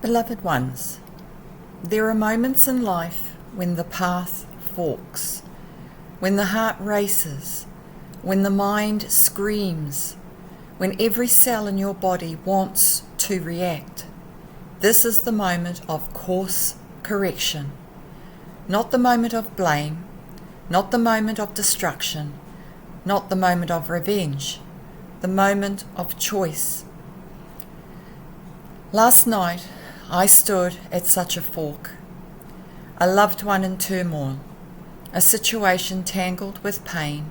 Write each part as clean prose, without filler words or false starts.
Beloved ones, there are moments in life when the path forks, when the heart races, when the mind screams, when every cell in your body wants to react. This is the moment of course correction, not the moment of blame, not the moment of destruction, not the moment of revenge, the moment of choice. Last night I stood at such a fork, a loved one in turmoil, a situation tangled with pain,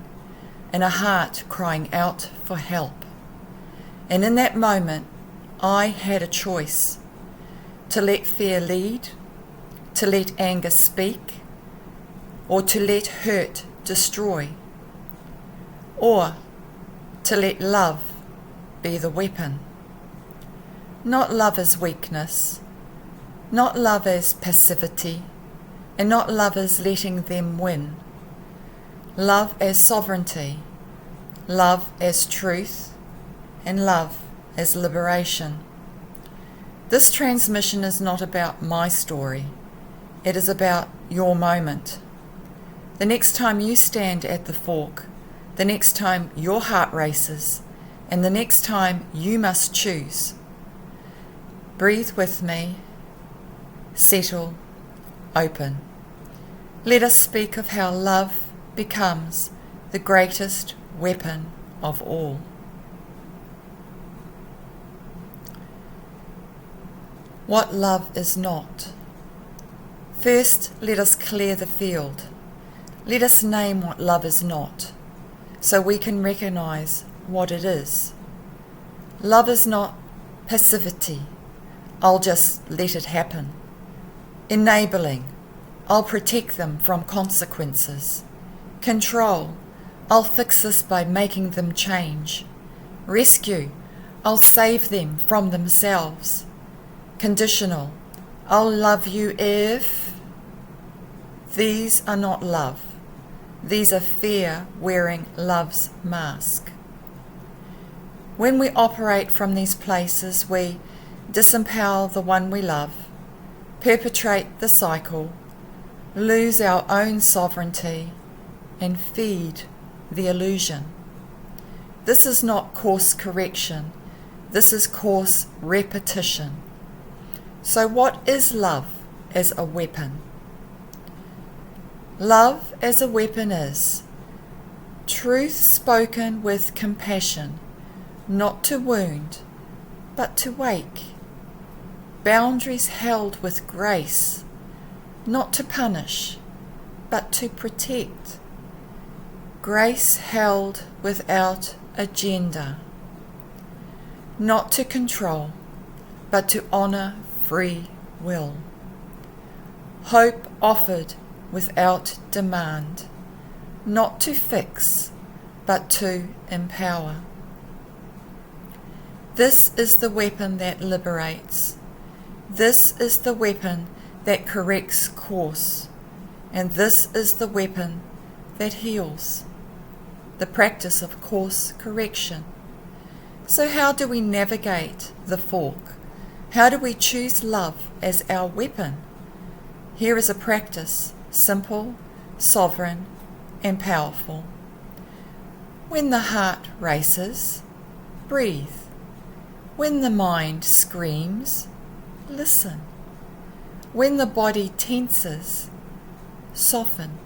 and a heart crying out for help. And in that moment, I had a choice: to let fear lead, to let anger speak, or to let hurt destroy, or to let love be the weapon. Not love as weakness, not love as passivity, and not love as letting them win. Love as sovereignty, love as truth, and love as liberation. This transmission is not about my story. It is about your moment. The next time you stand at the fork, the next time your heart races, and the next time you must choose. Breathe with me, settle, open. Let us speak of how love becomes the greatest weapon of all. What love is not. First, let us clear the field. Let us name what love is not, so we can recognize what it is. Love is not passivity. I'll just let it happen. Enabling. I'll protect them from consequences. Control. I'll fix this by making them change. Rescue. I'll save them from themselves. Conditional. I'll love you if. These are not love. These are fear wearing love's mask. When we operate from these places, we disempower the one we love, perpetrate the cycle, lose our own sovereignty, and feed the illusion. This is not course correction. This is course repetition. So what is love as a weapon? Love as a weapon is truth spoken with compassion, not to wound, but to wake. Boundaries held with grace, not to punish, but to protect. Grace held without agenda, not to control, but to honor free will. Hope offered without demand, not to fix, but to empower. This is the weapon that liberates. This is the weapon that corrects course. And this is the weapon that heals. The practice of course correction. So how do we navigate the fork? How do we choose love as our weapon? Here is a practice, simple, sovereign, and powerful. When the heart races, breathe. When the mind screams, listen. When the body tenses, soften.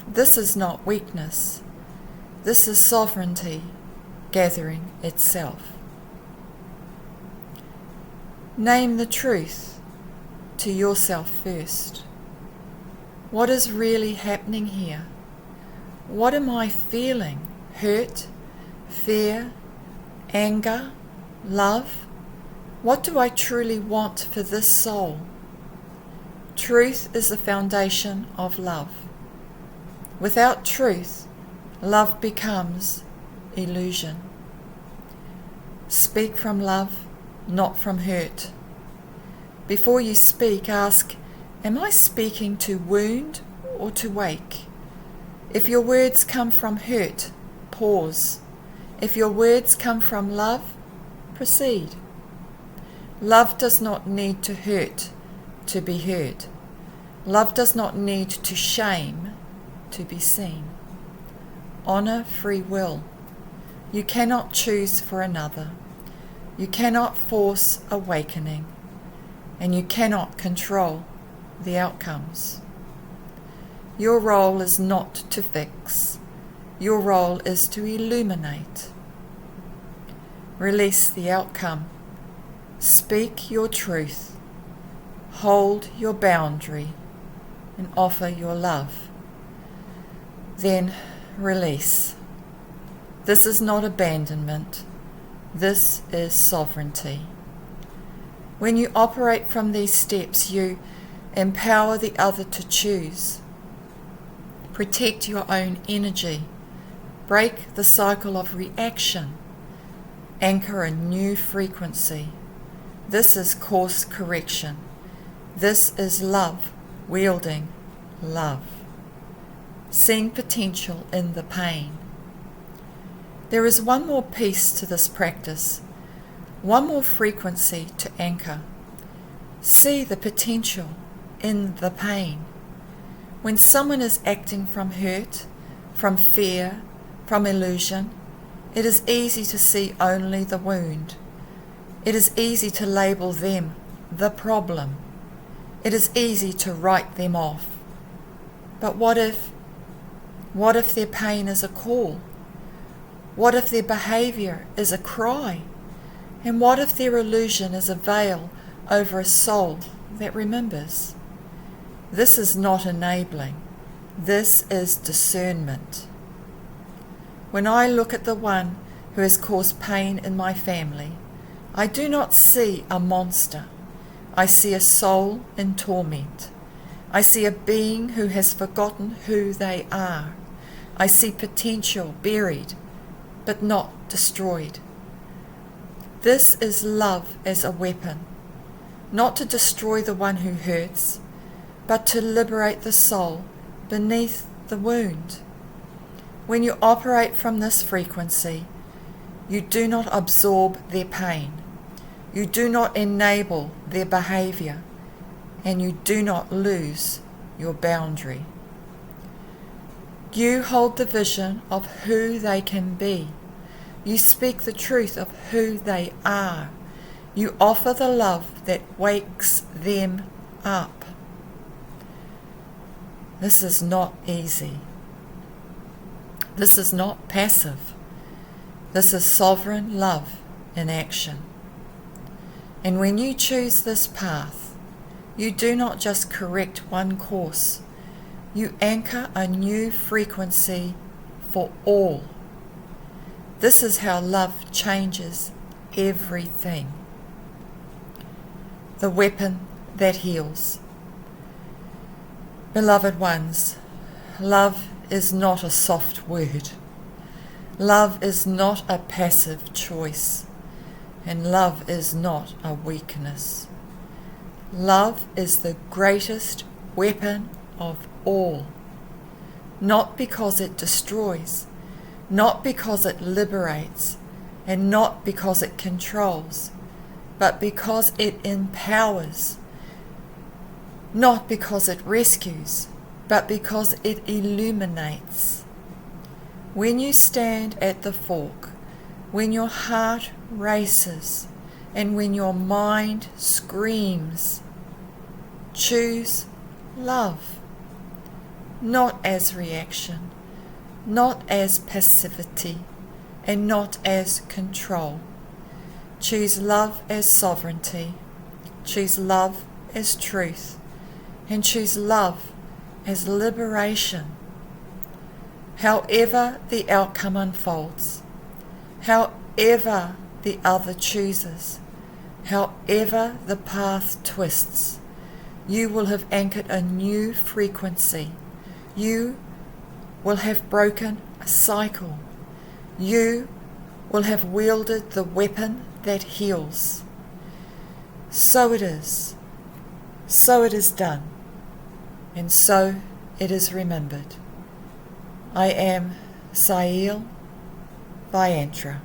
This is not weakness. This is sovereignty gathering itself. Name the truth to yourself first. What is really happening here? What am I feeling? Hurt, fear, anger, love? What do I truly want for this soul? Truth is the foundation of love. Without truth, love becomes illusion. Speak from love, not from hurt. Before you speak, ask, am I speaking to wound or to wake? If your words come from hurt, pause. If your words come from love, proceed. Love does not need to hurt to be heard. Love does not need to shame to be seen. Honour free will. You cannot choose for another. You cannot force awakening, and you cannot control the outcomes. Your role is not to fix. Your role is to illuminate. Release the outcome. Speak your truth. Hold your boundary and offer your love. Then release. This is not abandonment. This is sovereignty. When you operate from these steps, you empower the other to choose. Protect your own energy. Break the cycle of reaction. Anchor a new frequency. This is course correction. This is love wielding love. Seeing potential in the pain. There is one more piece to this practice, one more frequency to anchor. See the potential in the pain. When someone is acting from hurt, from fear, from illusion, it is easy to see only the wound. It is easy to label them the problem. It is easy to write them off. But what if their pain is a call? What if their behaviour is a cry? And what if their illusion is a veil over a soul that remembers? This is not enabling. This is discernment. When I look at the one who has caused pain in my family, I do not see a monster. I see a soul in torment. I see a being who has forgotten who they are. I see potential buried, but not destroyed. This is love as a weapon, not to destroy the one who hurts, but to liberate the soul beneath the wound. When you operate from this frequency, you do not absorb their pain, you do not enable their behaviour, and you do not lose your boundary. You hold the vision of who they can be. You speak the truth of who they are. You offer the love that wakes them up. This is not easy. This is not passive. This is sovereign love in action. And when you choose this path, you do not just correct one course. You anchor a new frequency for all. This is how love changes everything. The weapon that heals. Beloved ones, love is not a soft word. Love is not a passive choice. And love is not a weakness. Love is the greatest weapon of all. Not because it destroys, not because it liberates, and not because it controls, but because it empowers. Not because it rescues, but because it illuminates. When you stand at the fork, when your heart races, and when your mind screams, choose love, not as reaction, not as passivity, and not as control. Choose love as sovereignty, choose love as truth, and choose love as liberation. However the outcome unfolds, however the other chooses, however the path twists, you will have anchored a new frequency. You will have broken a cycle. You will have wielded the weapon that heals. So it is. So it is done. And so it is remembered. I am Sael'Viantra.